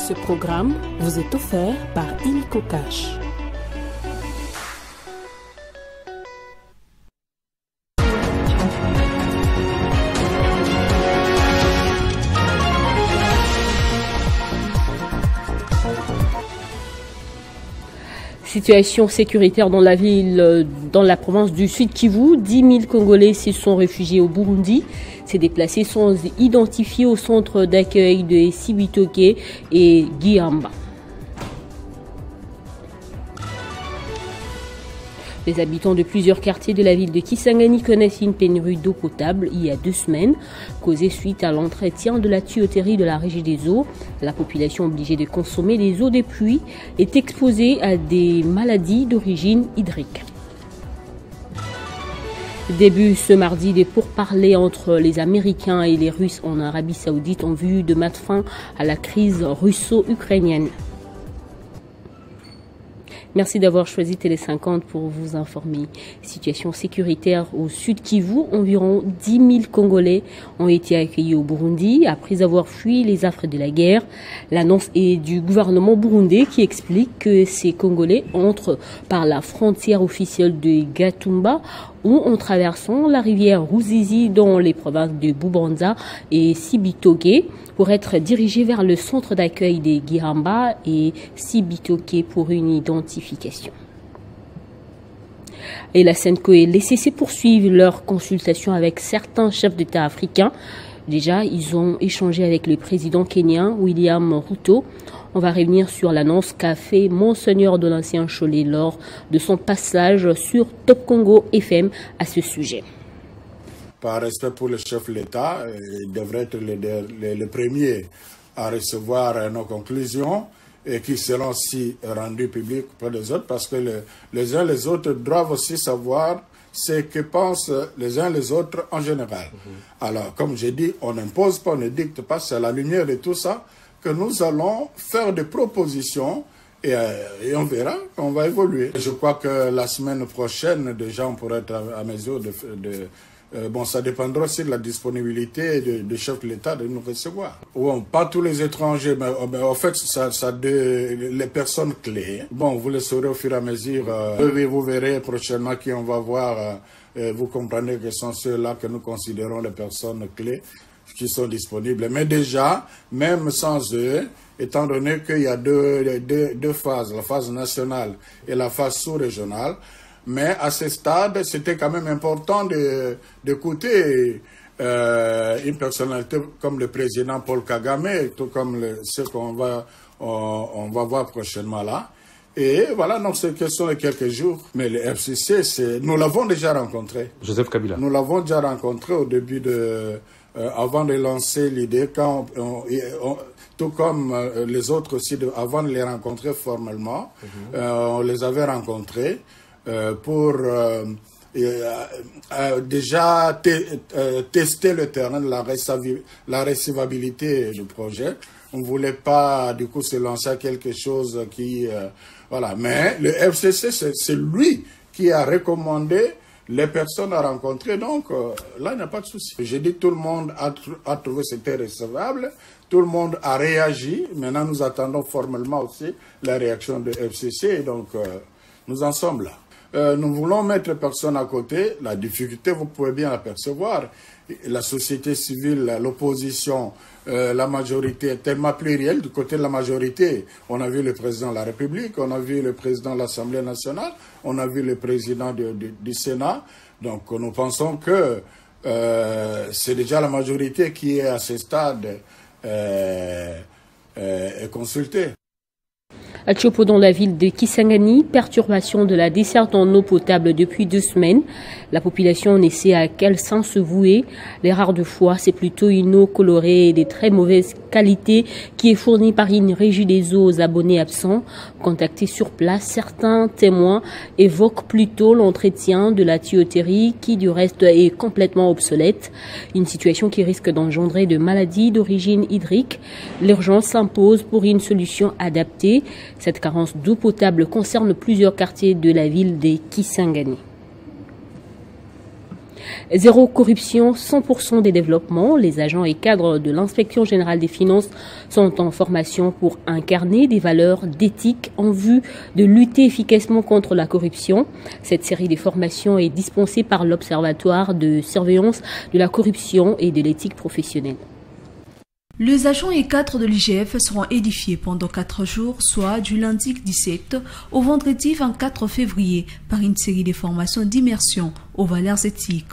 Ce programme vous est offert par Illico Cash. Situation sécuritaire dans la ville, dans la province du Sud Kivu. 10 000 Congolais se sont réfugiés au Burundi. Ces déplacés sont identifiés au centre d'accueil de Sibitoke et Gihamba. Les habitants de plusieurs quartiers de la ville de Kisangani connaissent une pénurie d'eau potable il y a 2 semaines, causée suite à l'entretien de la tuyauterie de la Régie des eaux. La population obligée de consommer les eaux des pluies est exposée à des maladies d'origine hydrique. Début ce mardi des pourparlers entre les Américains et les Russes en Arabie Saoudite en vue de mettre fin à la crise russo-ukrainienne. Merci d'avoir choisi Télé 50 pour vous informer. Situation sécuritaire au Sud Kivu. Environ 10 000 Congolais ont été accueillis au Burundi après avoir fui les affres de la guerre. L'annonce est du gouvernement burundais qui explique que ces Congolais entrent par la frontière officielle de Gatumba ou en traversant la rivière Ruzizi dans les provinces de Bubanza et Sibitoke pour être dirigés vers le centre d'accueil des Gihamba et Sibitoke pour une identification. Et la SENCO et l'ECC poursuivent leur consultation avec certains chefs d'État africains. Déjà, ils ont échangé avec le président kenyan William Ruto. On va revenir sur l'annonce qu'a fait Monseigneur de l'Ancien Cholet lors de son passage sur Top Congo FM à ce sujet. Par respect pour le chef de l'État, il devrait être le premier à recevoir nos conclusions et qui seront aussi rendues publiques par les autres parce que les uns les autres doivent aussi savoir ce que pensent les uns les autres en général. Alors, comme j'ai dit, on n'impose pas, on ne dicte pas, c'est à la lumière de tout ça que nous allons faire des propositions et on verra, on va évoluer. Je crois que la semaine prochaine, déjà, on pourrait être à mesure bon, ça dépendra aussi de la disponibilité du chef de l'État de nous recevoir. Bon, pas tous les étrangers, mais en fait, les personnes clés. Bon, vous le saurez au fur et à mesure. Vous verrez prochainement qui on va voir. Vous comprenez que ce sont ceux-là que nous considérons les personnes clés qui sont disponibles. Mais déjà, même sans eux, étant donné qu'il y a deux phases, la phase nationale et la phase sous-régionale, mais à ce stade, c'était quand même important d'écouter une personnalité comme le président Paul Kagame, tout comme ce qu'on va voir prochainement là. Et voilà, donc c'est question de quelques jours. Mais le FCC, nous l'avons déjà rencontré. Joseph Kabila. Nous l'avons déjà rencontré au début avant de lancer l'idée, tout comme les autres aussi, avant de les rencontrer formellement, on les avait rencontrés. Pour déjà tester le terrain, la recevabilité du projet. On ne voulait pas du coup se lancer à quelque chose qui... voilà. Mais le FCC, c'est lui qui a recommandé les personnes à rencontrer. Donc là, il n'y a pas de souci. J'ai dit que tout le monde a trouvé que c'était recevable. Tout le monde a réagi. Maintenant, nous attendons formellement aussi la réaction de FCC. Donc, nous en sommes là. Nous voulons mettre personne à côté. La difficulté, vous pouvez bien l'apercevoir. La société civile, l'opposition, la majorité est tellement plurielle. Du côté de la majorité, on a vu le président de la République, on a vu le président de l'Assemblée nationale, on a vu le président du Sénat. Donc nous pensons que c'est déjà la majorité qui est à ce stade consultée. À Tchopo, dans la ville de Kisangani, perturbation de la desserte en eau potable depuis 2 semaines. La population ne sait à quel sens se vouer. Les rares de fois, c'est plutôt une eau colorée et de très mauvaise qualité qui est fournie par une régie des eaux aux abonnés absents. Contactés sur place, certains témoins évoquent plutôt l'entretien de la tuyauterie qui du reste est complètement obsolète. Une situation qui risque d'engendrer de maladies d'origine hydrique. L'urgence s'impose pour une solution adaptée. Cette carence d'eau potable concerne plusieurs quartiers de la ville de Kisangani. Zéro corruption, 100% des développements. Les agents et cadres de l'Inspection générale des finances sont en formation pour incarner des valeurs d'éthique en vue de lutter efficacement contre la corruption. Cette série de formations est dispensée par l'Observatoire de surveillance de la corruption et de l'éthique professionnelle. Les agents et cadres de l'IGF seront édifiés pendant 4 jours, soit du lundi 17 au vendredi 24 février, par une série de formations d'immersion aux valeurs éthiques.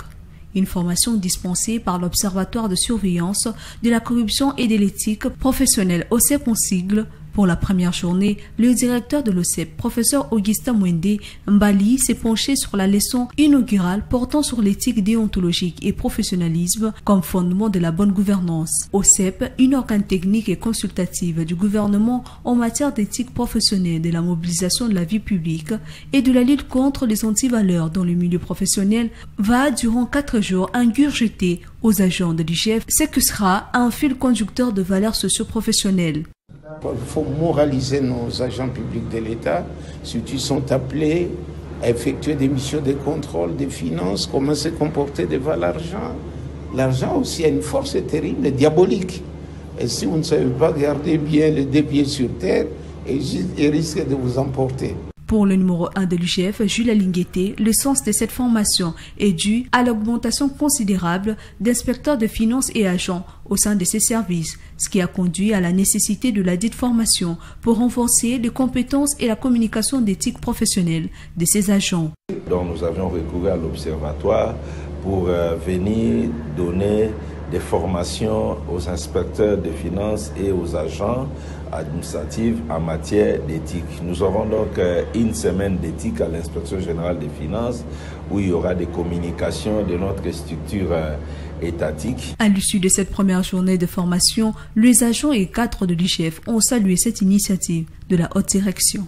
Une formation dispensée par l'Observatoire de surveillance de la corruption et de l'éthique professionnelle OCEP en sigle. Pour la première journée, le directeur de l'OCEP, professeur Augustin Mwende Mbali, s'est penché sur la leçon inaugurale portant sur l'éthique déontologique et professionnalisme comme fondement de la bonne gouvernance. OCEP, une organe technique et consultative du gouvernement en matière d'éthique professionnelle, de la mobilisation de la vie publique et de la lutte contre les antivaleurs dans le milieu professionnel, va durant 4 jours ingurgiter aux agents de l'IGF ce que sera un fil conducteur de valeurs socio-professionnelles. Il faut moraliser nos agents publics de l'État, surtout ils sont appelés à effectuer des missions de contrôle des finances, comment se comporter devant l'argent. L'argent aussi a une force terrible, diabolique. Et si vous ne savez pas garder bien les 2 pieds sur terre, il risque de vous emporter. Pour le numéro 1 de l'UGF, Jules Alingueté, le sens de cette formation est dû à l'augmentation considérable d'inspecteurs de finances et agents au sein de ces services, ce qui a conduit à la nécessité de la dite formation pour renforcer les compétences et la communication d'éthique professionnelle de ces agents. Donc nous avions recouru à l'Observatoire pour venir donner des formations aux inspecteurs de finances et aux agents administratifs en matière d'éthique. Nous aurons donc une semaine d'éthique à l'Inspection générale des finances où il y aura des communications de notre structure étatique. À l'issue de cette première journée de formation, les agents et cadres de l'IGF ont salué cette initiative de la haute direction.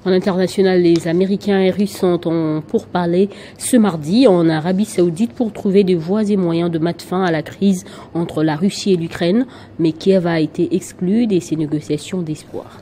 En international, les Américains et Russes sont en pourparlers ce mardi en Arabie Saoudite pour trouver des voies et moyens de mettre fin à la crise entre la Russie et l'Ukraine, mais Kiev a été exclu de ces négociations d'espoir.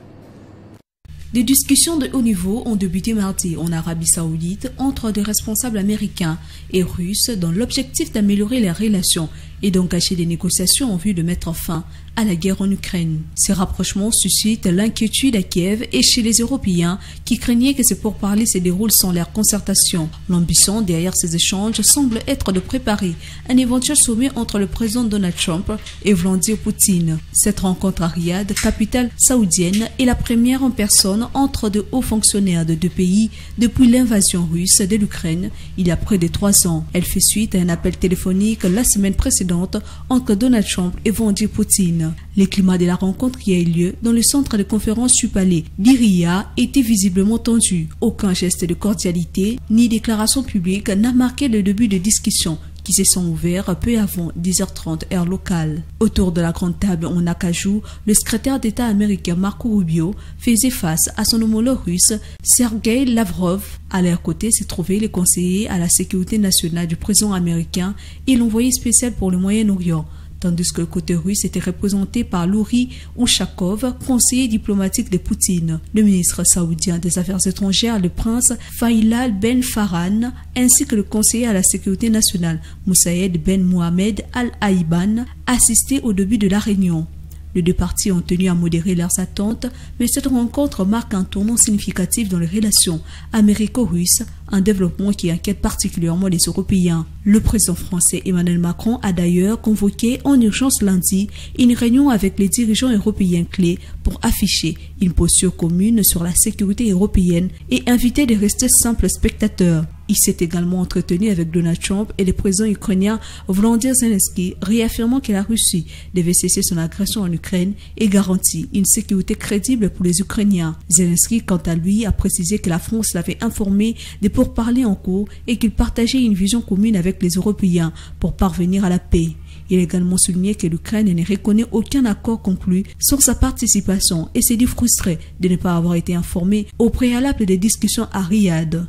Des discussions de haut niveau ont débuté mardi en Arabie Saoudite entre des responsables américains et russes dans l'objectif d'améliorer les relations et d'engager des négociations en vue de mettre fin à la guerre en Ukraine. Ces rapprochements suscitent l'inquiétude à Kiev et chez les Européens qui craignaient que ces pourparlers se déroulent sans leur concertation. L'ambition derrière ces échanges semble être de préparer un éventuel sommet entre le président Donald Trump et Vladimir Poutine. Cette rencontre à Riyad, capitale saoudienne, est la première en personne entre de hauts fonctionnaires de 2 pays depuis l'invasion russe de l'Ukraine il y a près de 3 ans. Elle fait suite à un appel téléphonique la semaine précédente entre Donald Trump et Vladimir Poutine. Le climat de la rencontre qui a eu lieu dans le centre de conférence Supalé d'Iria était visiblement tendu. Aucun geste de cordialité ni déclaration publique n'a marqué le début de discussions qui se sont ouverts peu avant 10h30 heure locale. Autour de la grande table en acajou, le secrétaire d'État américain Marco Rubio faisait face à son homologue russe Sergei Lavrov. À leur côté se trouvaient les conseillers à la sécurité nationale du président américain et l'envoyé spécial pour le Moyen-Orient, tandis que le côté russe était représenté par Louri Ushakov, conseiller diplomatique de Poutine. Le ministre saoudien des Affaires étrangères, le prince Faisal Ben Farhan, ainsi que le conseiller à la sécurité nationale, Moussaïed Ben Mohamed Al-Aïban, assistaient au début de la réunion. Les 2 parties ont tenu à modérer leurs attentes, mais cette rencontre marque un tournant significatif dans les relations américo-russes, un développement qui inquiète particulièrement les Européens. Le président français Emmanuel Macron a d'ailleurs convoqué en urgence lundi une réunion avec les dirigeants européens clés pour afficher une posture commune sur la sécurité européenne et inviter de rester simples spectateurs. Il s'est également entretenu avec Donald Trump et le président ukrainien Volodymyr Zelensky, réaffirmant que la Russie devait cesser son agression en Ukraine et garantir une sécurité crédible pour les Ukrainiens. Zelensky, quant à lui, a précisé que la France l'avait informé des pourparlers en cours et qu'il partageait une vision commune avec les Européens pour parvenir à la paix. Il a également souligné que l'Ukraine ne reconnaît aucun accord conclu sans sa participation et s'est dit frustré de ne pas avoir été informé au préalable des discussions à Riyad.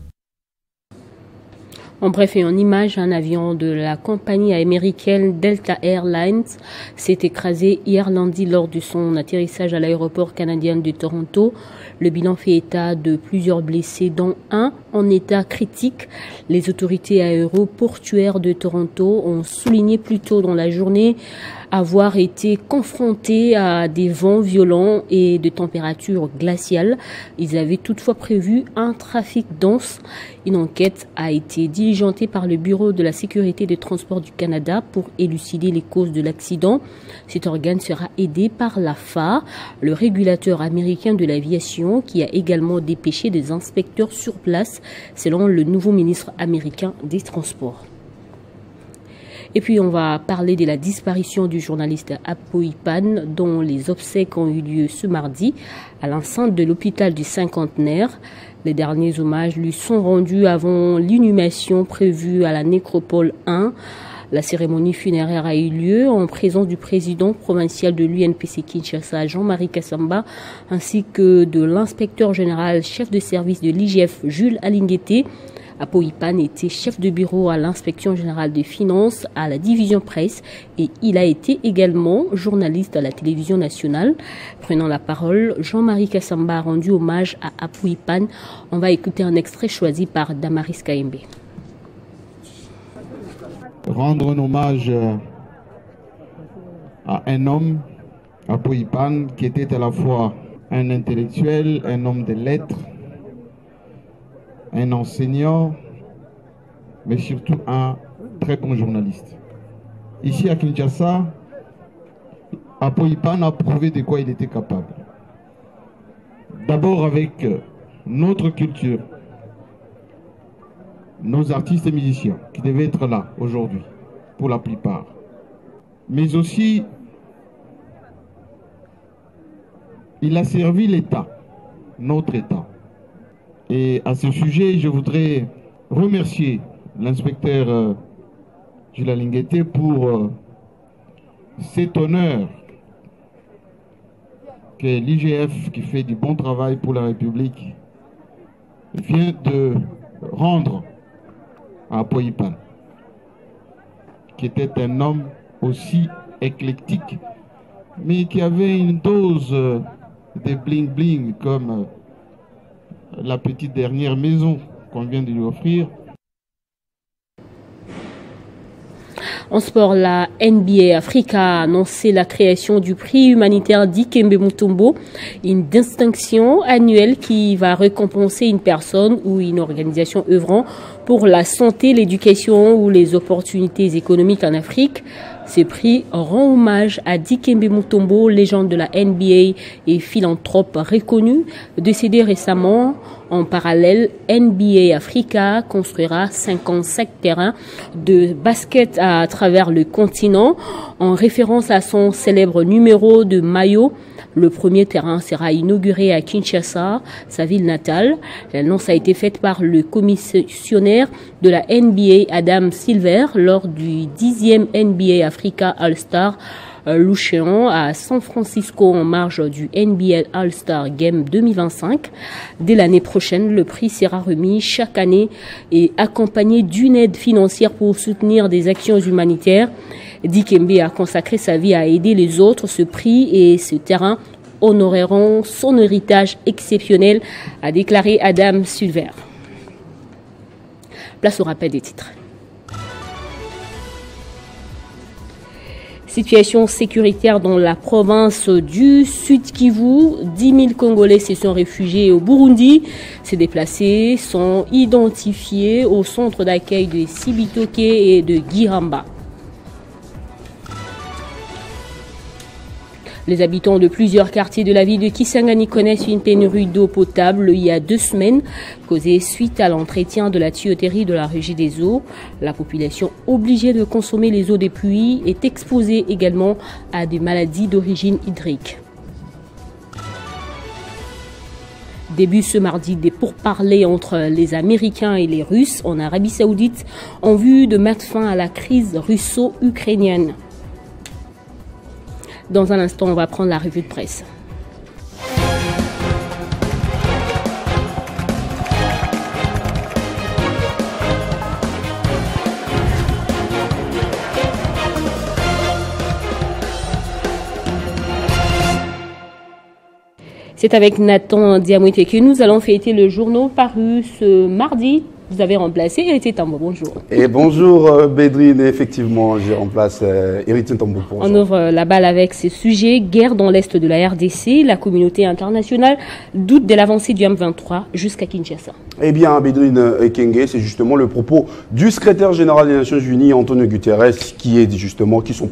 En bref et en image, un avion de la compagnie américaine Delta Airlines s'est écrasé hier lundi lors de son atterrissage à l'aéroport canadien de Toronto. Le bilan fait état de plusieurs blessés, dont un en état critique. Les autorités aéroportuaires de Toronto ont souligné plus tôt dans la journée avoir été confrontés à des vents violents et de températures glaciales. Ils avaient toutefois prévu un trafic dense. Une enquête a été diligentée par le Bureau de la sécurité des transports du Canada pour élucider les causes de l'accident. Cet organe sera aidé par la FAA, le régulateur américain de l'aviation, qui a également dépêché des inspecteurs sur place, selon le nouveau ministre américain des Transports. Et puis on va parler de la disparition du journaliste Apo Ipan, dont les obsèques ont eu lieu ce mardi à l'enceinte de l'hôpital du Cinquantenaire. Les derniers hommages lui sont rendus avant l'inhumation prévue à la nécropole 1. La cérémonie funéraire a eu lieu en présence du président provincial de l'UNPC Kinshasa, Jean-Marie Kassamba, ainsi que de l'inspecteur général chef de service de l'IGF, Jules Alingueté. Apo Ipan était chef de bureau à l'inspection générale des finances à la division presse et il a été également journaliste à la télévision nationale. Prenant la parole, Jean-Marie Kassamba a rendu hommage à Apo Ipan. On va écouter un extrait choisi par Damaris Kaembe. Rendre un hommage à un homme, Apo Ipan, qui était à la fois un intellectuel, un homme de lettres, un enseignant, mais surtout un très bon journaliste. Ici à Kinshasa, Apo Ipan a prouvé de quoi il était capable. D'abord avec notre culture, nos artistes et musiciens qui devaient être là aujourd'hui, pour la plupart. Mais aussi, il a servi l'État, notre État. Et à ce sujet, je voudrais remercier l'inspecteur Jules Alingueté pour cet honneur que l'IGF, qui fait du bon travail pour la République, vient de rendre à Apo Ipan, qui était un homme aussi éclectique, mais qui avait une dose de bling-bling comme la petite dernière maison qu'on vient de lui offrir. En sport, la NBA Africa a annoncé la création du prix humanitaire Dikembe Mutombo, une distinction annuelle qui va récompenser une personne ou une organisation œuvrant pour la santé, l'éducation ou les opportunités économiques en Afrique. Ce prix rend hommage à Dikembe Mutombo, légende de la NBA et philanthrope reconnu, décédé récemment. En parallèle, NBA Africa construira 55 terrains de basket à travers le continent en référence à son célèbre numéro de maillot. Le premier terrain sera inauguré à Kinshasa, sa ville natale. L'annonce a été faite par le commissionnaire de la NBA, Adam Silver, lors du 10e NBA Africa All-Star Lucheon à San Francisco en marge du NBA All-Star Game 2025. Dès l'année prochaine, le prix sera remis chaque année et accompagné d'une aide financière pour soutenir des actions humanitaires. Dikembe a consacré sa vie à aider les autres. Ce prix et ce terrain honoreront son héritage exceptionnel, a déclaré Adam Silver. Place au rappel des titres. Situation sécuritaire dans la province du Sud-Kivu. 10 000 Congolais se sont réfugiés au Burundi. Ces déplacés sont identifiés au centre d'accueil de Sibitoke et de Giramba. Les habitants de plusieurs quartiers de la ville de Kisangani connaissent une pénurie d'eau potable il y a 2 semaines, causée suite à l'entretien de la tuyauterie de la Régie des eaux. La population obligée de consommer les eaux des pluies est exposée également à des maladies d'origine hydrique. Début ce mardi des pourparlers entre les Américains et les Russes en Arabie Saoudite en vue de mettre fin à la crise russo-ukrainienne. Dans un instant, on va prendre la revue de presse. C'est avec Nathan Diamouité que nous allons fêter le journal paru ce mardi. Vous avez remplacé Héritier Tambo, bonjour. Et bonjour Bédrine, effectivement, je remplace Héritier Tambo. On ouvre la balle avec ces sujets. Guerre dans l'est de la RDC, la communauté internationale doute de l'avancée du M23 jusqu'à Kinshasa. Eh bien, Bédrine Kenge, c'est justement le propos du secrétaire général des Nations Unies, Antonio Guterres, qui sont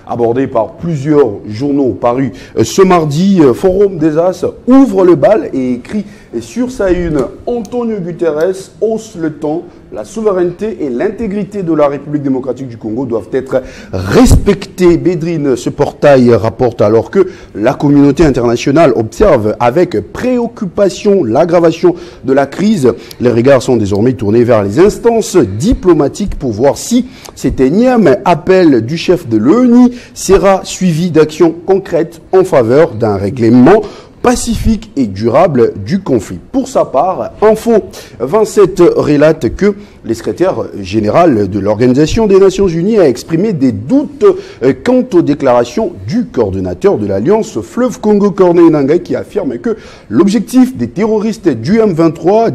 abordés par plusieurs journaux parus ce mardi. Forum des As ouvre le bal et écrit sur sa une: Antonio Guterres hausse le ton, la souveraineté et l'intégrité de la République démocratique du Congo doivent être respectées. Bédrine, ce portail rapporte alors que la communauté internationale observe avec préoccupation l'aggravation de la crise. Les regards sont désormais tournés vers les instances diplomatiques pour voir si cet énième appel du chef de l'ONU sera suivi d'actions concrètes en faveur d'un règlement pacifique et durable du conflit. Pour sa part, Info 27 relate que le secrétaire général de l'Organisation des Nations Unies a exprimé des doutes quant aux déclarations du coordonnateur de l'Alliance Fleuve Congo, Corneille Nangaa, qui affirme que l'objectif des terroristes du M23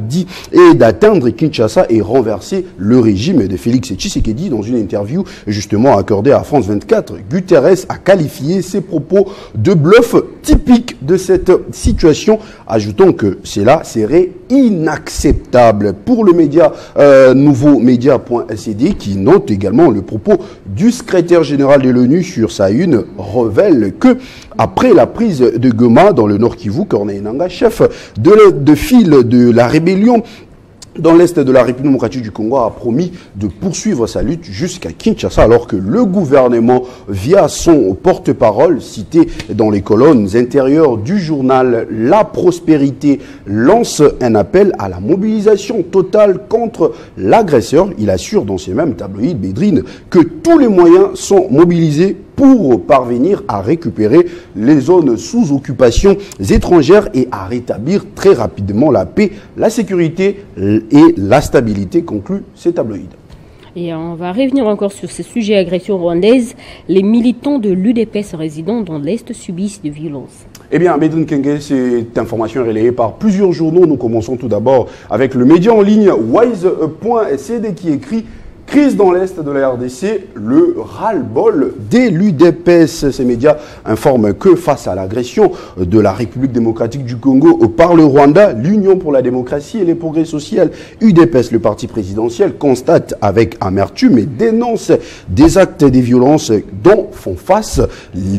est d'atteindre Kinshasa et renverser le régime de Félix Tshisekedi. Dans une interview justement accordée à France 24, Guterres a qualifié ses propos de bluff typique de cette situation, ajoutant que cela serait inacceptable. Pour le média nouveaumédia.cd, qui note également le propos du secrétaire général de l'ONU sur sa une, révèle que après la prise de Goma dans le Nord Kivu, Corneille Nangaa, chef de file de la rébellion dans l'est de la République démocratique du Congo, a promis de poursuivre sa lutte jusqu'à Kinshasa, alors que le gouvernement, via son porte-parole, cité dans les colonnes intérieures du journal La Prospérité, lance un appel à la mobilisation totale contre l'agresseur. Il assure dans ces mêmes tabloïds, Bédrine, que tous les moyens sont mobilisés pour parvenir à récupérer les zones sous occupation étrangère et à rétablir très rapidement la paix, la sécurité et la stabilité, conclut ces tabloïds. Et on va revenir encore sur ce sujet agression rwandaise. Les militants de l'UDPS résidant dans l'Est subissent des violences. Eh bien, Bédrine Kenge, cette information est relayée par plusieurs journaux. Nous commençons tout d'abord avec le média en ligne wise.cd qui écrit: crise dans l'Est de la RDC, le ras-le-bol de l'UDPS. Ces médias informent que face à l'agression de la République démocratique du Congo par le Rwanda, l'Union pour la démocratie et les progrès sociaux, UDPS, le parti présidentiel, constate avec amertume et dénonce des actes et des violences dont font face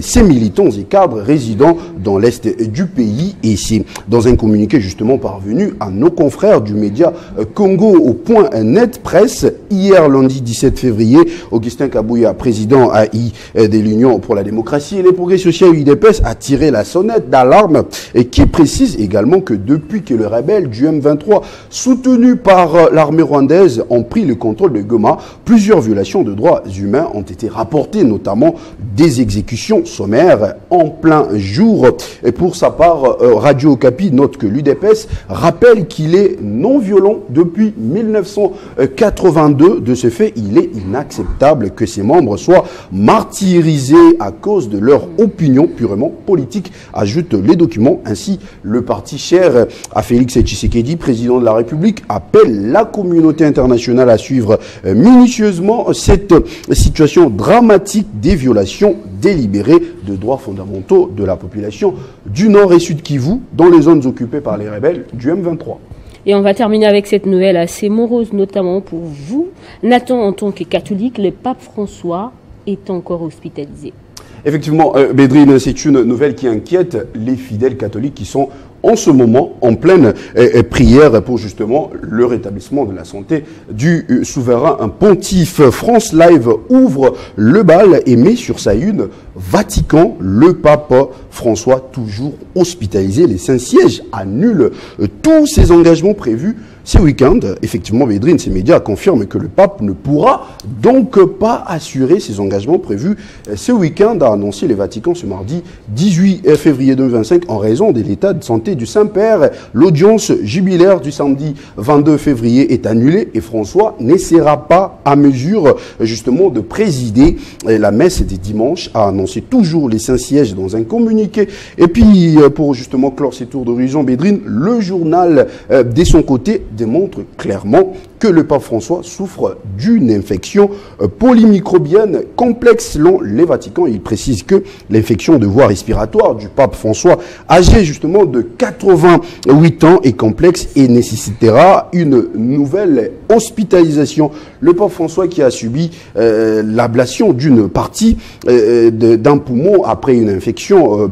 ces militants et cadres résidant dans l'Est du pays. Et c'est dans un communiqué justement parvenu à nos confrères du média Congo au point net presse hier, lundi 17 février, Augustin Kabouya, président AI de l'Union pour la démocratie et les progrès sociaux UDPS, a tiré la sonnette d'alarme et qui précise également que depuis que les rebelles du M23, soutenus par l'armée rwandaise, ont pris le contrôle de Goma, plusieurs violations de droits humains ont été rapportées, notamment des exécutions sommaires en plein jour. Et pour sa part, Radio Okapi note que l'UDPS rappelle qu'il est non violent depuis 1982. De ce fait, il est inacceptable que ses membres soient martyrisés à cause de leur opinion purement politique, ajoutent les documents. Ainsi, le parti cher à Félix Tshisekedi, président de la République, appelle la communauté internationale à suivre minutieusement cette situation dramatique des violations délibérées de droits fondamentaux de la population du Nord et Sud Kivu dans les zones occupées par les rebelles du M23. Et on va terminer avec cette nouvelle assez morose, notamment pour vous. Nathan, en tant que catholique, le pape François est encore hospitalisé. Effectivement, Bédrine, c'est une nouvelle qui inquiète les fidèles catholiques qui sont en ce moment en pleine prière pour justement le rétablissement de la santé du souverain pontife. France Live ouvre le bal et met sur sa une Vatican, le pape François toujours hospitalisé. Les Saint-Sièges annulent tous ses engagements prévus Ce week-end, effectivement, Bédrine, ces médias confirment que le pape ne pourra donc pas assurer ses engagements prévus ce week-end, a annoncé le Vatican ce mardi 18 février 2025 en raison de l'état de santé du Saint-Père. L'audience jubilaire du samedi 22 février est annulée et François ne sera pas à mesure justement de présider la messe des dimanches, a annoncé toujours les Saint-Sièges dans un communiqué. Et puis, pour justement clore ces tours d'horizon, Bédrine, le journal de son côté démontre clairement que le pape François souffre d'une infection polymicrobienne complexe selon les Vaticans. Il précise que l'infection de voie respiratoire du pape François, âgé justement de 88 ans, est complexe et nécessitera une nouvelle hospitalisation. Le pape François qui a subi l'ablation d'une partie d'un poumon après une infection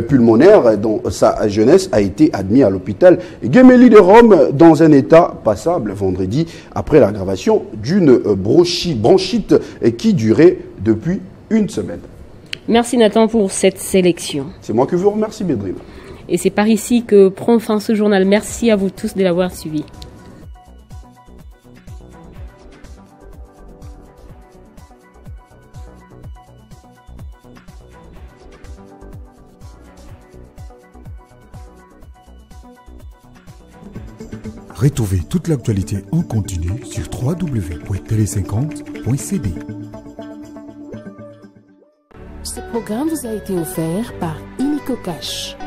pulmonaire dans sa jeunesse a été admis à l'hôpital Gemelli de Rome dans un état passable vendredi après l'aggravation d'une bronchite qui durait depuis une semaine. Merci Nathan pour cette sélection. C'est moi que vous remercie, Bédrine. Et c'est par ici que prend fin ce journal. Merci à vous tous de l'avoir suivi. Retrouvez toute l'actualité en continu sur www.tele50.cd. Ce programme vous a été offert par Illico Cash.